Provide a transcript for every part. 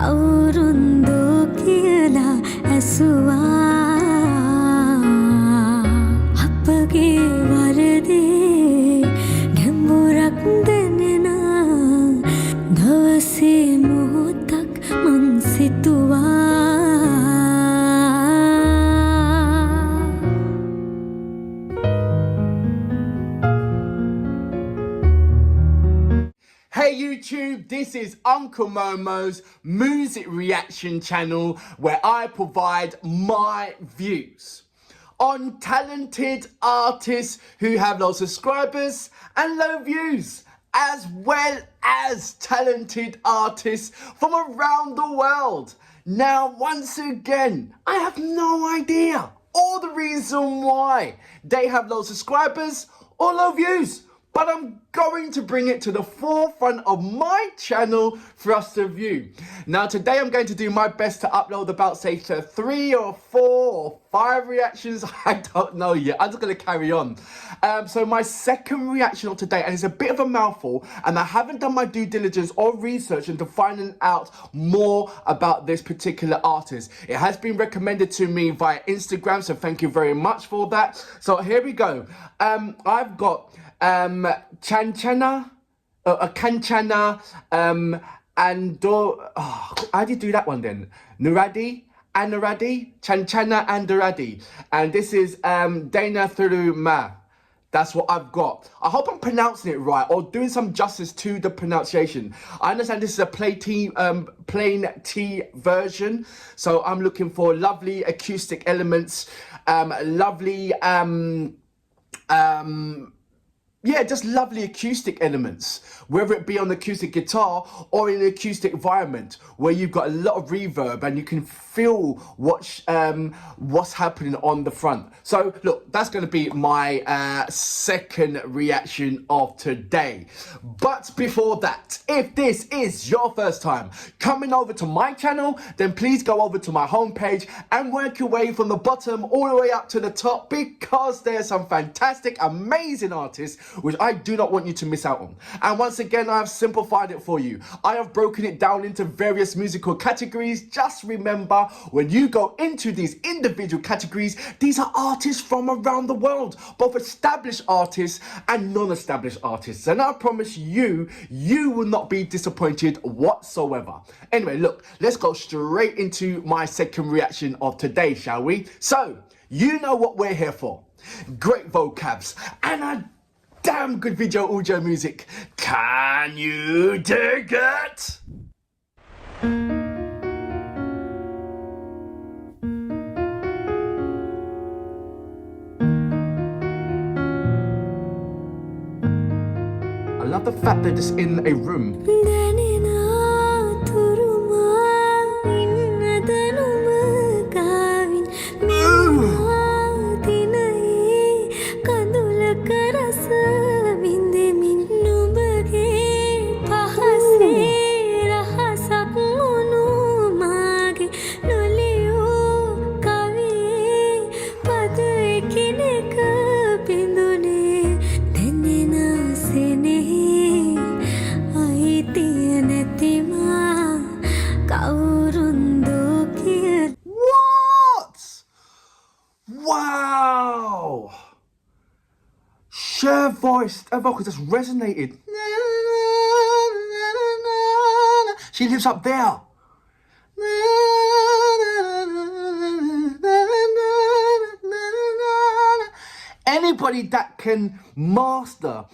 කවුරුන්දෝ කියලා ඇසුවා අපගේ වරදේ ගැඹුරක් දැනෙනා දවසේ මොහොතක් මං සිතුවා Hey YouTube, this is Uncle Momo's music reaction channel where I provide my views on talented artists who have low subscribers and low views, as well as talented artists from around the world. Now, once again, I have no idea or the reason why they have low subscribers or low views, but I'm going to bring it to the forefront of my channel for us to view. Now today I'm going to do my best to upload about say 3 or 4 or 5 reactions. I don't know yet. I'm just going to carry on. So my second reaction of today, and it's a bit of a mouthful, and I haven't done my due diligence or research into finding out more about this particular artist. It has been recommended to me via Instagram, so thank you very much for that. So here we go. I've got KANCHANA, and how do you do that one then? ANURADHI, KANCHANA, ANURADHI, and this is Danena Thuru Maa. That's what I've got. I hope I'm pronouncing it right or doing some justice to the pronunciation. I understand this is a plain T version, so I'm looking for lovely acoustic elements, yeah, just lovely acoustic elements, whether it be on acoustic guitar or in an acoustic environment where you've got a lot of reverb and you can feel what's happening on the front. So look, that's going to be my second reaction of today. But before that, if this is your first time coming over to my channel, then please go over to my homepage and work your way from the bottom all the way up to the top, because there's some fantastic, amazing artists which I do not want you to miss out on. And once again, I have simplified it for you. I have broken it down into various musical categories. Just remember, when you go into these individual categories, these are artists from around the world, both established artists and non-established artists. And I promise you, you will not be disappointed whatsoever. Anyway, look, let's go straight into my second reaction of today, shall we? So, you know what we're here for. Great vocabs and a damn good video audio music. Can you dig it? I love the fact that it's in a room. Danena Thuru Maa inna danuma kawin minna dinaye kadulaka rasa vindemin nubage pahase rahasak monu mage noliyo kaviye pada ekineka bindune danena sene What? Wow! Sheer voice, her vocal just resonated. She lives up there. Anybody that can master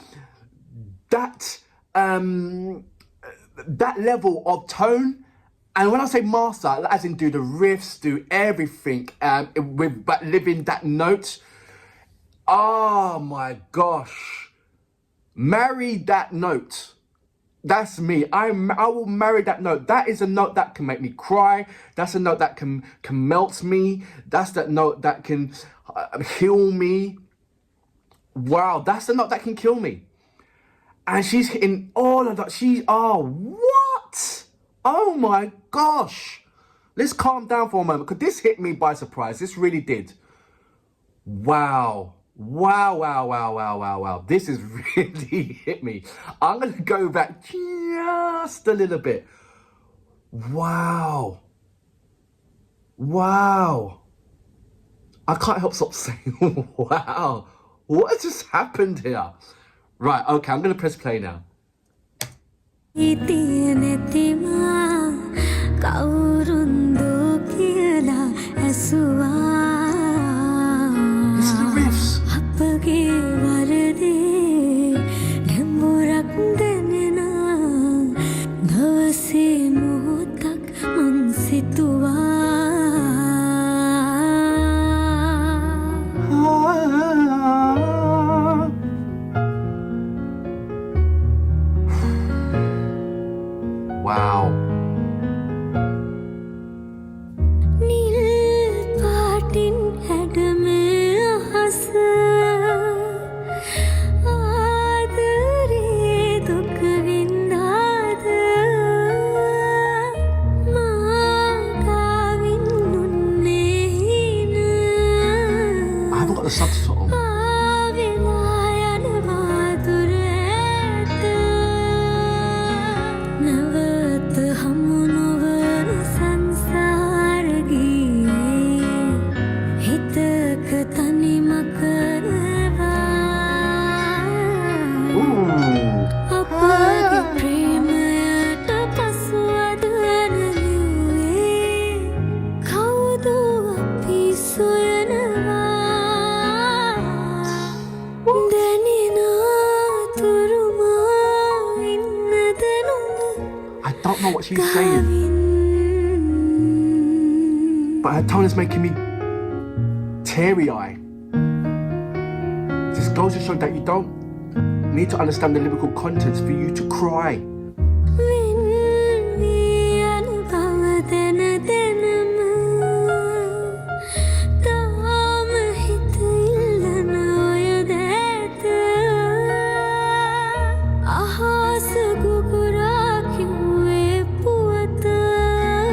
that that level of tone, and when I say master, as in do the riffs, do everything but living that note. Oh my gosh, marry that note. That's me. I will marry that note. That is a note that can make me cry. That's a note that can melt me. That's that note that can heal me. Wow, that's the note that can kill me. And she's hitting all of that. What? Oh my gosh. Let's calm down for a moment, because this hit me by surprise. This really did. Wow. Wow. This has really hit me. I'm going to go back just a little bit. Wow. Wow. I can't help stop saying, wow. What has just happened here? Right, okay, I'm going to press play now. Listen to the riffs. Wow. I haven't got the subtitle on. I don't know what she's saying, but her tone is making me teary-eyed. This goes to show that you don't need to understand the lyrical contents for you to cry.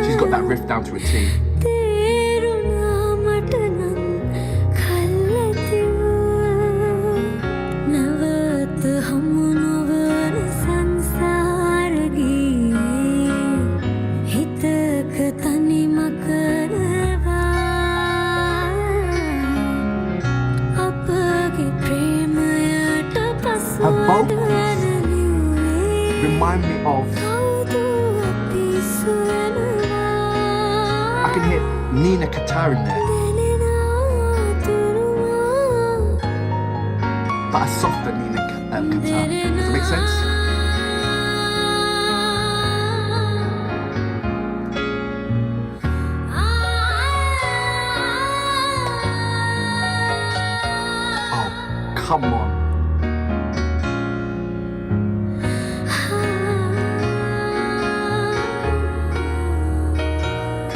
She's got that riff down to a T. Her vocals remind me of, I can hear Nina guitar in there, but a softer Nina guitar. Does it make sense? Oh, come on.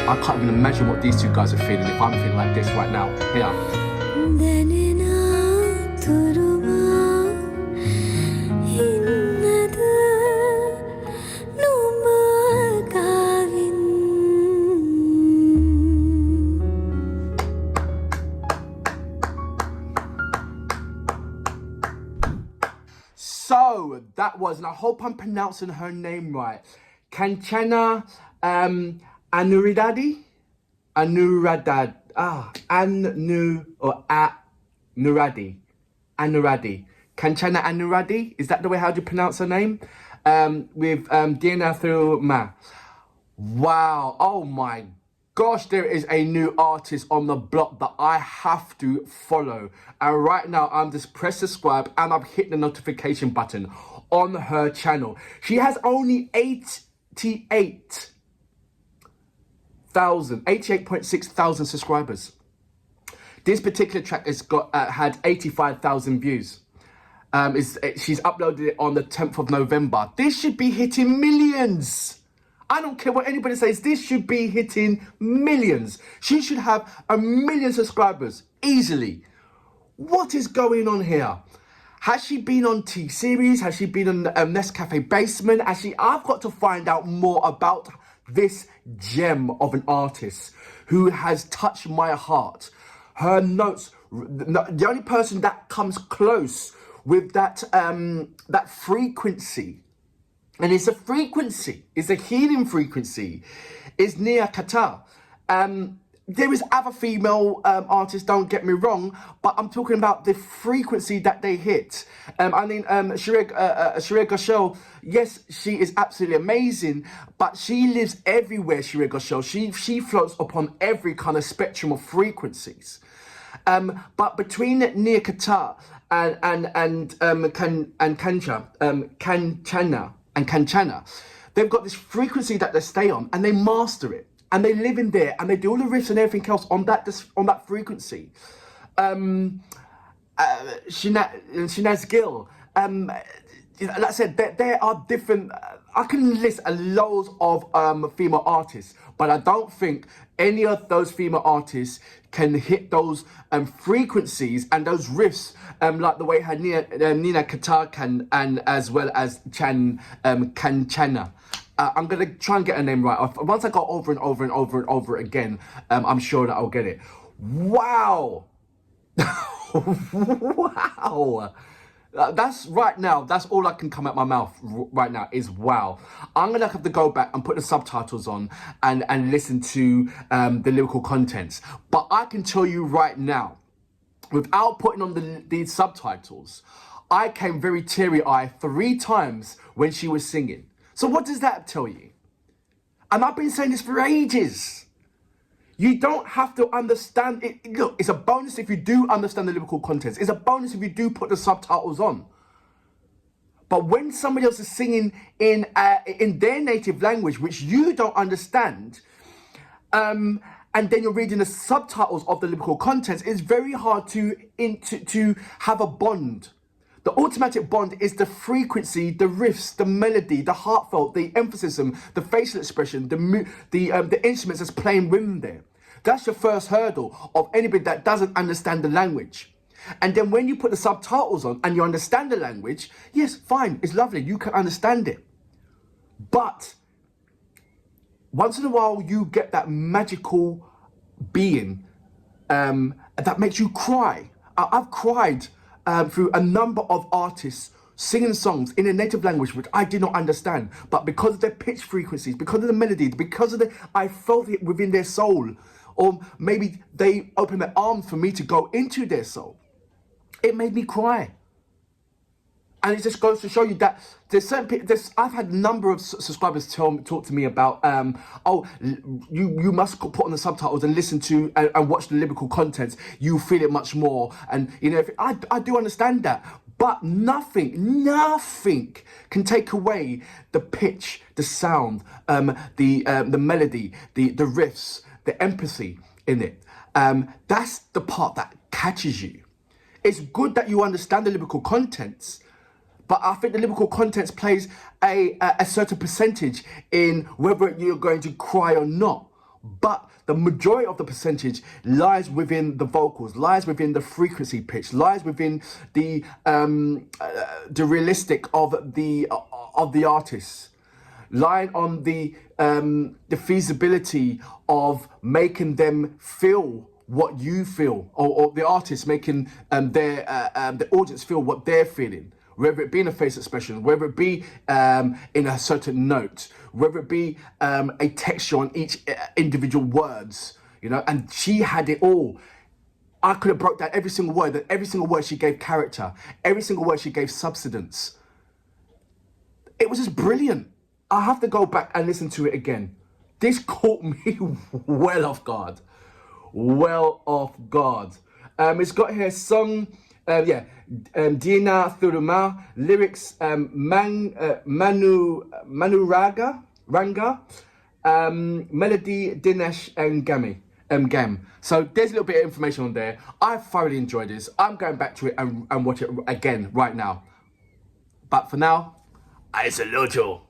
I can't even imagine what these two guys are feeling if I'm feeling like this right now. Here. Danena Thuru Maa innada numa kavin. So that was, and I hope I'm pronouncing her name right, KANCHANA ANURADHI? ANURADHI. ANURADHI. KANCHANA ANURADHI? Is that the way how do you pronounce her name? With Danena Thuru Maa. Wow. Oh my gosh, there is a new artist on the block that I have to follow. And right now, I'm just press subscribe and I've hit the notification button on her channel. She has only 88.6 thousand subscribers. This particular track has got had 85,000 views. She's uploaded it on the 10th of November. This should be hitting millions. I don't care what anybody says. This should be hitting millions. She should have 1 million subscribers easily. What is going on here? Has she been on T-Series? Has she been on Nescafe Basement? I've got to find out more about this gem of an artist who has touched my heart. Her notes, the only person that comes close with that frequency And it's a frequency, it's a healing frequency. It's near Qatar. There is other female artists, don't get me wrong, but I'm talking about the frequency that they hit. Shreya Ghoshal, yes, she is absolutely amazing, but she lives everywhere, Shreya Ghoshal. She floats upon every kind of spectrum of frequencies. But between near Qatar and Kanchana, they've got this frequency that they stay on, and they master it. And they live in there, and they do all the riffs and everything else on that frequency. Shinaz Gill. Like I said, there are different. I can list loads of female artists, but I don't think any of those female artists can hit those frequencies and those riffs like the way Nina Qatar can, and as well as Kanchana. I'm going to try and get her name right. Once I go over and over and over and over again, I'm sure that I'll get it. Wow. Wow. That's right now. That's all I can come out my mouth right now is wow. I'm going to have to go back and put the subtitles on and listen to the lyrical contents. But I can tell you right now, without putting on the subtitles, I came very teary-eyed 3 times when she was singing. So what does that tell you? And I've been saying this for ages. You don't have to understand it. Look, it's a bonus if you do understand the lyrical contents. It's a bonus if you do put the subtitles on. But when somebody else is singing in their native language, which you don't understand, and then you're reading the subtitles of the lyrical contents, it's very hard to have a bond. The automatic bond is the frequency, the riffs, the melody, the heartfelt, the emphasis, the facial expression, the instruments that's playing with there. That's your first hurdle of anybody that doesn't understand the language. And then when you put the subtitles on and you understand the language, yes, fine, it's lovely, you can understand it. But once in a while, you get that magical being that makes you cry. I've cried through a number of artists singing songs in a native language which I did not understand, but because of their pitch frequencies, because of the melody, because of I felt it within their soul, or maybe they opened their arms for me to go into their soul. It made me cry. And it just goes to show you that there's certain people. I've had a number of subscribers talk to me about, you must put on the subtitles and listen to and watch the lyrical contents. You feel it much more, and I do understand that. But nothing can take away the pitch, the sound, the melody, the riffs, the empathy in it. That's the part that catches you. It's good that you understand the lyrical contents, but I think the lyrical contents plays a certain percentage in whether you're going to cry or not. But the majority of the percentage lies within the vocals, lies within the frequency pitch, lies within the realistic of the artists, lying on the feasibility of making them feel what you feel, or the artist making the audience feel what they're feeling. Whether it be in a face expression, whether it be in a certain note, whether it be a texture on each individual words, and she had it all. I could have broke down every single word, that every single word she gave character, every single word she gave substance. It was just brilliant. I have to go back and listen to it again. This caught me well off guard. Well off guard. It's got here song, Danena Thuru Maa, lyrics Manuranga, melody Dinesh and Gam. So there's a little bit of information on there. I thoroughly enjoyed this. I'm going back to it and watch it again right now. But for now, I salute you.